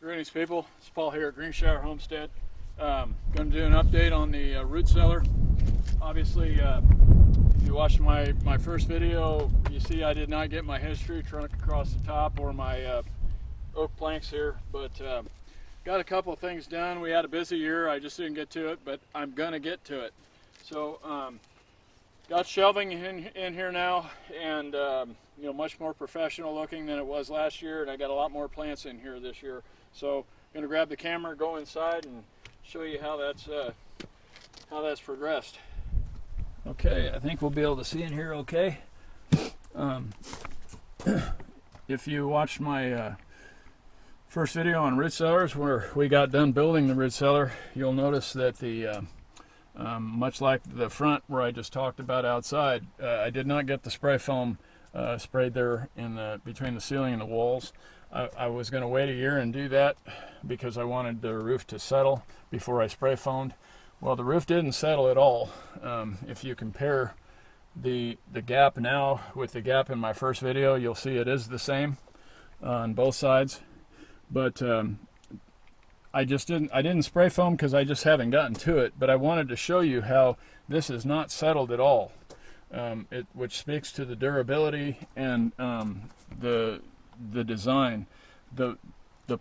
Greetings, people. It's Paul here at Green Shower Homestead. Going to do an update on the root cellar. Obviously, if you watched my first video, you see I did not get my history trunk across the top or my oak planks here, but got a couple of things done. We had a busy year. I just didn't get to it, but I'm going to get to it. So, got shelving in here now, and you know, much more professional looking than it was last year, and I got a lot more plants in here this year. So I'm going to grab the camera, go inside, and show you how that's progressed. Okay, I think we'll be able to see in here okay. If you watched my first video on root cellars where we got done building the root cellar, you'll notice that the much like the front where I just talked about outside, I did not get the spray foam sprayed there in between the ceiling and the walls. I was going to wait a year and do that because I wanted the roof to settle before I spray foamed. Well, the roof didn't settle at all. If you compare the gap now with the gap in my first video, you'll see it is the same on both sides. But I didn't spray foam because I just haven't gotten to it. But I wanted to show you how this is not settled at all, which speaks to the durability and the design. The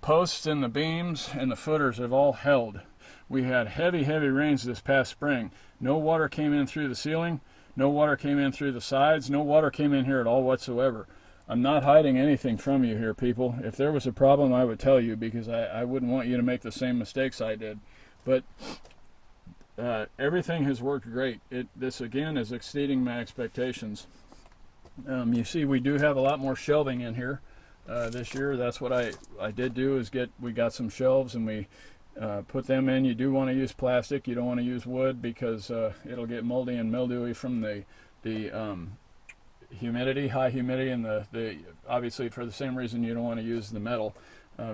posts and the beams and the footers have all held. We had heavy rains this past spring. No water came in through the ceiling, no water came in through the sides, no water came in here at all whatsoever. I'm not hiding anything from you here, people. If there was a problem, I would tell you, because I wouldn't want you to make the same mistakes I did. But everything has worked great. This again is exceeding my expectations. You see, we do have a lot more shelving in here this year. That's what I did do, is we got some shelves and we put them in. You do want to use plastic. You don't want to use wood because it'll get moldy and mildewy from the humidity, high humidity, and the obviously for the same reason you don't want to use the metal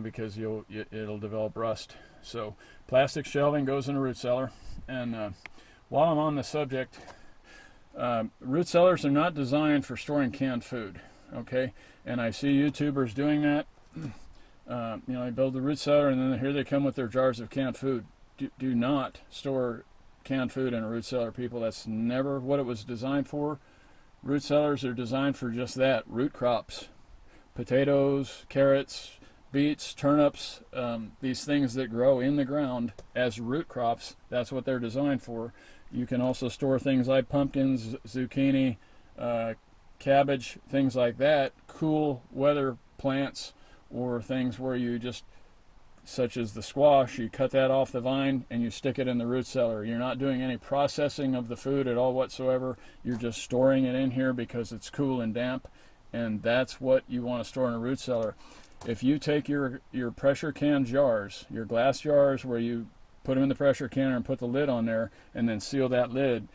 because it'll develop rust. So plastic shelving goes in a root cellar. And while I'm on the subject, root cellars are not designed for storing canned food, okay? And I see YouTubers doing that. You know, they build the root cellar and then here they come with their jars of canned food. Do not store canned food in a root cellar, people. That's never what it was designed for. Root cellars are designed for just that, root crops. Potatoes, carrots, beets, turnips, these things that grow in the ground as root crops, that's what they're designed for. You can also store things like pumpkins, zucchini, cabbage, things like that, cool weather plants, or things where you just, such as the squash, you cut that off the vine and you stick it in the root cellar. You're not doing any processing of the food at all whatsoever. You're just storing it in here because it's cool and damp, and that's what you want to store in a root cellar. If you take your pressure can jars, your glass jars where you put them in the pressure canner and put the lid on there and then seal that lid,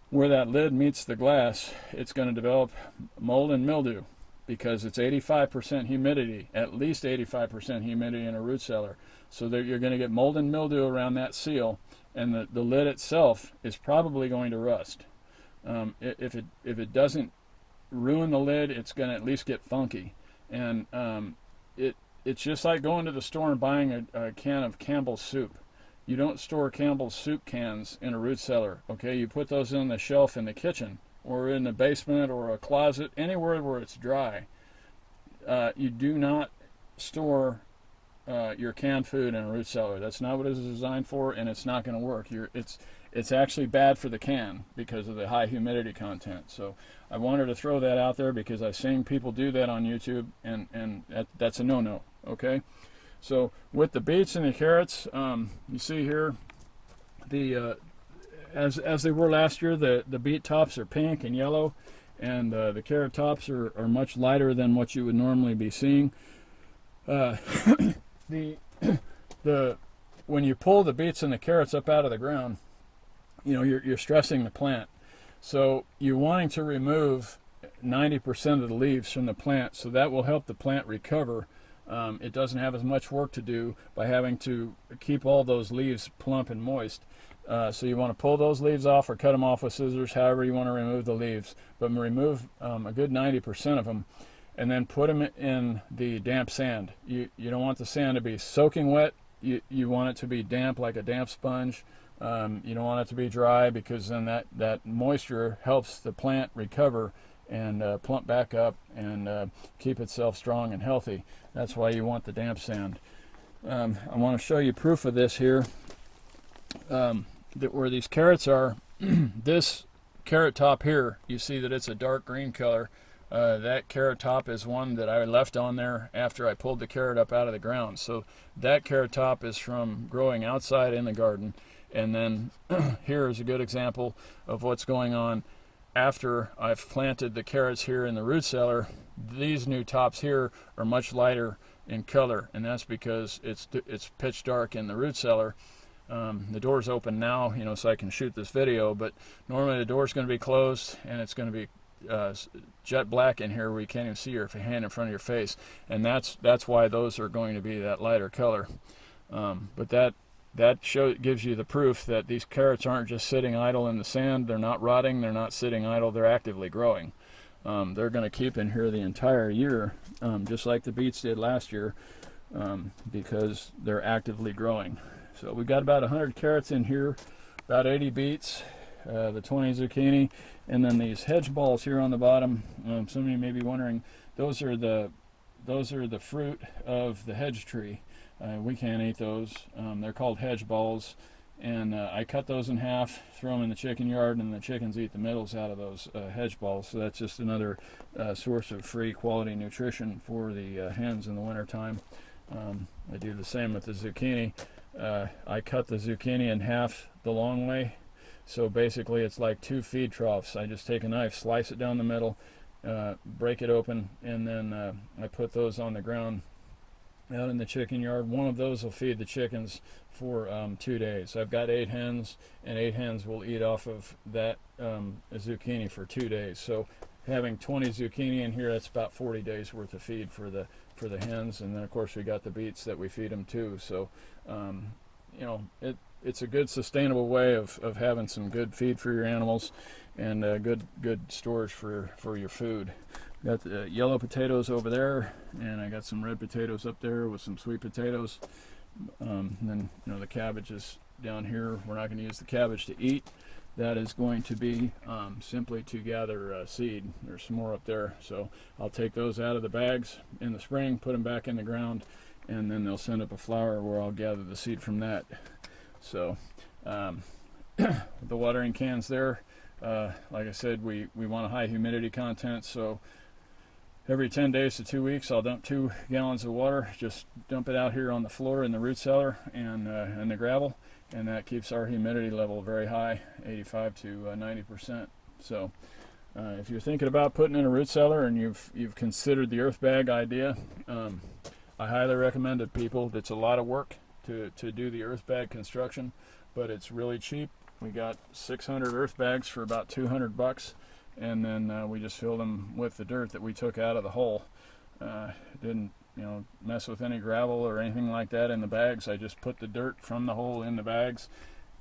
where that lid meets the glass, it's going to develop mold and mildew because it's 85% humidity, at least 85% humidity in a root cellar. So that you're going to get mold and mildew around that seal, and the lid itself is probably going to rust. If it doesn't ruin the lid, it's going to at least get funky. And it's just like going to the store and buying a can of Campbell's soup. You don't store Campbell's soup cans in a root cellar, okay? You put those on the shelf in the kitchen or in the basement or a closet, anywhere where it's dry. You do not store your canned food in a root cellar. That's not what it is designed for, and it's not going to work. It's actually bad for the can because of the high humidity content. So I wanted to throw that out there because I've seen people do that on YouTube, and that's a no-no, okay? So with the beets and the carrots, you see here, as they were last year, the beet tops are pink and yellow, and the carrot tops are much lighter than what you would normally be seeing. When you pull the beets and the carrots up out of the ground, you know, you're stressing the plant. So you're wanting to remove 90% of the leaves from the plant, so that will help the plant recover. It doesn't have as much work to do by having to keep all those leaves plump and moist. So you want to pull those leaves off or cut them off with scissors, however you want to remove the leaves, but remove a good 90% of them. and then put them in the damp sand. You don't want the sand to be soaking wet. You want it to be damp, like a damp sponge. You don't want it to be dry, because then that moisture helps the plant recover and plump back up and keep itself strong and healthy. That's why you want the damp sand. I want to show you proof of this here. That where these carrots are, this carrot top here, you see that it's a dark green color. That carrot top is one that I left on there after I pulled the carrot up out of the ground. So that carrot top is from growing outside in the garden. And then here is a good example of what's going on after I've planted the carrots here in the root cellar. These new tops here are much lighter in color, and that's because it's pitch dark in the root cellar. The door's open now, so I can shoot this video, but normally the door's going to be closed and it's going to be jet black in here where you can't even see your hand in front of your face, and that's why those are going to be that lighter color. But that gives you the proof that these carrots aren't just sitting idle in the sand. They're not rotting, they're not sitting idle, they're actively growing. They're going to keep in here the entire year, just like the beets did last year, because they're actively growing. So we got about 100 carrots in here, about 80 beets, the 20 zucchini, and then these hedge balls here on the bottom. Some of you may be wondering, those are the fruit of the hedge tree. We can't eat those. They're called hedge balls, and I cut those in half, throw them in the chicken yard, and the chickens eat the middles out of those hedge balls. So that's just another source of free quality nutrition for the hens in the wintertime. I do the same with the zucchini. I cut the zucchini in half the long way, so basically it's like 2 feed troughs. I just take a knife, slice it down the middle, break it open, and then I put those on the ground out in the chicken yard. One of those will feed the chickens for 2 days. I've got 8 hens, and 8 hens will eat off of that zucchini for 2 days. So having 20 zucchini in here, that's about 40 days worth of feed for the hens. And then of course we got the beets that we feed them too. So it's a good sustainable way of having some good feed for your animals, and good storage for your food. Got the yellow potatoes over there, and I got some red potatoes up there with some sweet potatoes. And then the cabbage is down here. We're not going to use the cabbage to eat. That is going to be simply to gather seed. There's some more up there, so I'll take those out of the bags in the spring, put them back in the ground, and then they'll send up a flower where I'll gather the seed from that. So the watering cans there, like I said, we want a high humidity content, so every 10 days to 2 weeks I'll dump 2 gallons of water. Just dump it out here on the floor in the root cellar and the gravel, and that keeps our humidity level very high, 85 to 90%. So if you're thinking about putting in a root cellar and you've considered the Earthbag idea, I highly recommend it, people. It's a lot of work to do the Earthbag construction, but it's really cheap. We got 600 Earthbags for about $200, and then we just filled them with the dirt that we took out of the hole. Didn't mess with any gravel or anything like that in the bags. I just put the dirt from the hole in the bags,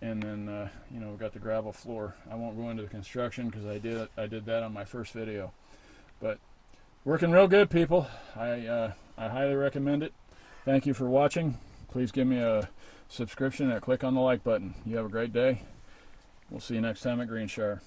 and then we got the gravel floor. I won't go into the construction because I did that on my first video, but working real good, people. I highly recommend it. Thank you for watching. Please give me a subscription and click on the like button. You have a great day. We'll see you next time at Greenshire.